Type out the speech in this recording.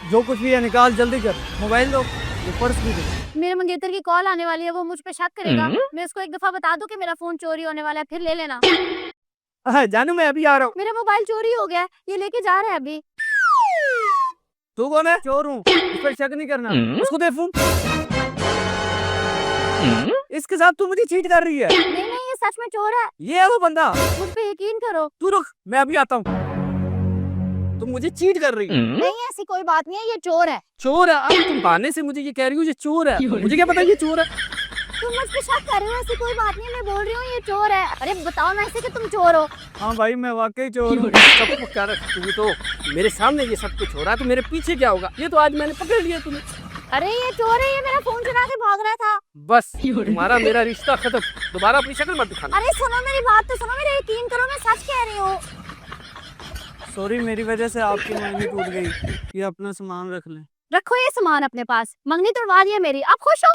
जो कुछ भी है निकाल, जल्दी कर। मोबाइल दो, ये पर्स भी दो। मेरे मंगेतर की कॉल आने वाली है, वो मुझ पे शक करेगा। मैं उसको एक दफा बता दूं कि मेरा फोन चोरी होने वाला है, फिर ले लेना। जानू मैं अभी आ रहा हूँ। मेरा मोबाइल चोरी हो गया है, ये लेके जा रहा है अभी। तू कौन है? चोर हूँ, इस पर शक नहीं करना। उसको दे फोन। इसके साथ तू मुझे चीट कर रही है। नहीं नहीं, ये सच में चोर है, ये है वो बंदा। मुझ पे यकीन करो। तू रुक, मैं अभी आता हूँ। तुम मुझे चीट कर रही है। नहीं ऐसी कोई बात नहीं है, ये चोर है। चोर है? अब तुम बहाने से मुझे ये कह रही हो ये चोर है, मुझे क्या पता ये चोर है। तुम मुझ पे शक कर रहे हो, ऐसी कोई बात नहीं है, मैं बोल रही हूँ ये चोर है। अरे बताओ ना ऐसे कि तुम चोर हो। हाँ भाई मैं वाकई चोर हूँ। सब कुछ कर तू तो मेरे सामने ये सब कुछ हो रहा है, तो मेरे पीछे क्या होगा? ये तो आज मैंने पकड़ लिया तुम्हें। अरे ये चोर है, ये मेरा फोन चुरा के भाग रहा था। बस तुम्हारा मेरा रिश्ता खत्म। दोबारा अपनी शक्ल मत दिखाना। अरे सुनो मेरी बात तो सुनो, मेरा यकीन करो, मैं सच कह रही हूँ। सॉरी, मेरी वजह से आपकी मंगनी टूट गई। ये अपना सामान रख लें। रखो ये सामान अपने पास, मंगनी तोड़वा दी है मेरी, आप खुश हो?